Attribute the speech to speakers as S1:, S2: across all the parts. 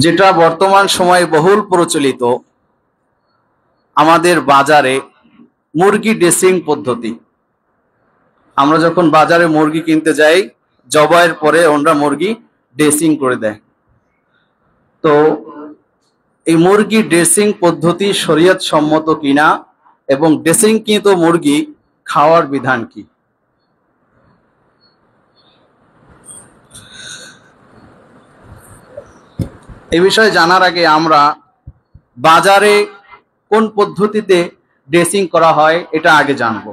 S1: যেটা বর্তমান সময়ে বহুল প্রচলিত আমাদের বাজারে মুরগি ড্রেসিং পদ্ধতি। আমরা যখন বাজারে মুরগি কিনতে যাই, জবাইয়ের পরে ওরা মুরগি ড্রেসিং করে দেয়। তো এই মুরগি ড্রেসিং পদ্ধতি শরীয়ত সম্মত কিনা এবং ড্রেসিংকৃত মুরগি খাওয়ার বিধান কি? এই বিষয়ে জানার আগে আমরা বাজারে কোন পদ্ধতিতে ড্রেসিং করা হয় এটা আগে জানব।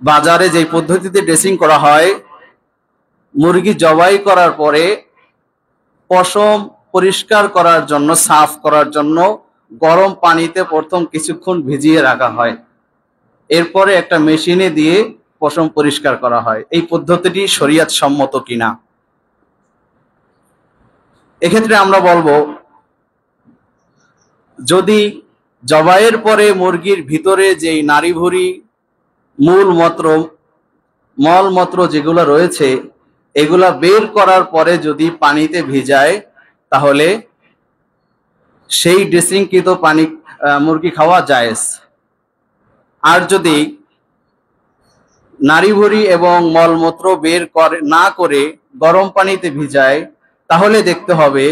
S1: বাজারে যে পদ্ধতিতে ড্রেসিং করা হয়, মুরগি জবাই করার পরে পশম পরিষ্কার করার জন্য, সাফ করার জন্য গরম পানিতে প্রথম কিছুক্ষণ ভিজিয়ে রাখা হয়। এরপরে একটা মেশিনে দিয়ে পশম পরিষ্কার করা হয়। এই পদ্ধতিটি শরীয়ত সম্মত কিনা? এক্ষেত্রে আমরা বলবো, যদি জবাইয়ের পরে মুরগির ভিতরে যেই নাড়িভুড়ি, মলমূত্র যেগুলো রয়েছে, এগুলা বের করার পরে যদি পানিতে ভিজায়, তাহলে সেই ড্রেসিংকৃত পানি মুরগি খাওয়া জায়েজ। আর যদি নাড়িভুড়ি এবং মলমূত্র বের না করে গরম পানিতে ভিজায়, তাহলে দেখতে হবে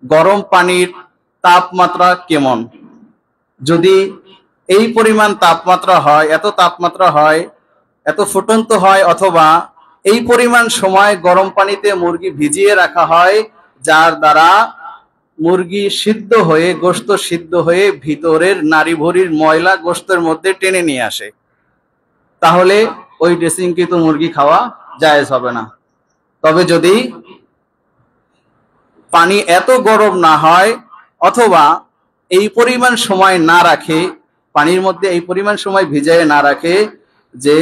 S1: গরম পানির তাপমাত্রা কেমন। যদি এই পরিমাণ তাপমাত্রা হয়, এত ফুটন্ত হয়, অথবা এই পরিমাণ সময় গরম পানিতে মুরগি ভিজিয়ে রাখা হয়, যার দ্বারা মুরগি সিদ্ধ হয়ে, গোশত সিদ্ধ হয়ে ভিতরের নাড়িভুড়ির ময়লা গোশতের মধ্যে টেনে নিয়ে আসে, তাহলে ওই ড্রেসিংকৃত মুরগি খাওয়া জায়েজ হবে না। তবে যদি পানি এত গরম না হয়, অথবা এই পরিমাণ সময় না রাখে, পানির মধ্যে এই পরিমাণ সময় ভিজায় না রাখে যে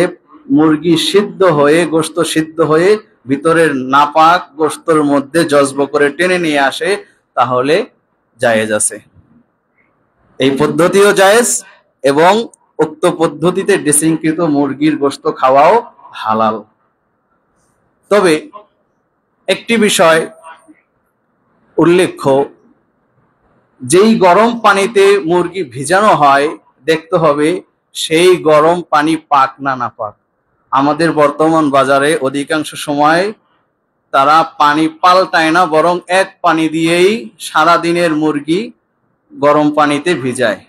S1: মুরগি সিদ্ধ হয়ে, গোশত সিদ্ধ হয়ে ভিতরের নাপাক গোশতের মধ্যে জজব করে টেনে নিয়ে আসে, তাহলে জায়েজ আছে। এই পদ্ধতিও জায়েজ এবং উক্ত পদ্ধতিতে ড্রেসিংকৃত মুরগির গোশত খাওয়াও হালাল। তবে একটি বিষয় উল্লেখ্য, যেই গরম পানিতে মুরগি ভিজানো হয়, দেখতে হবে সেই গরম পানি পাক না নাপাক। আমাদের বর্তমান বাজারে অধিকাংশ সময় তারা পানি পাল্টায় না, বরং এক পানি দিয়েই সারাদিনের মুরগি গরম পানিতে ভিজায়।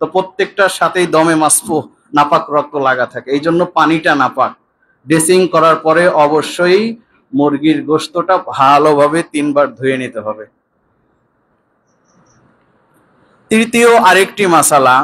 S1: তো প্রত্যেকটার সাথেই দমে মাসফু, নাপাক রক্ত লাগা থাকে, এই জন্য পানিটা নাপাক। ড্রেসিং করার পরে অবশ্যই মুরগির গোশতটা ভালোভাবে 3 বার ধুয়ে নিতে হবে। তৃতীয় আরেকটি মাসালা,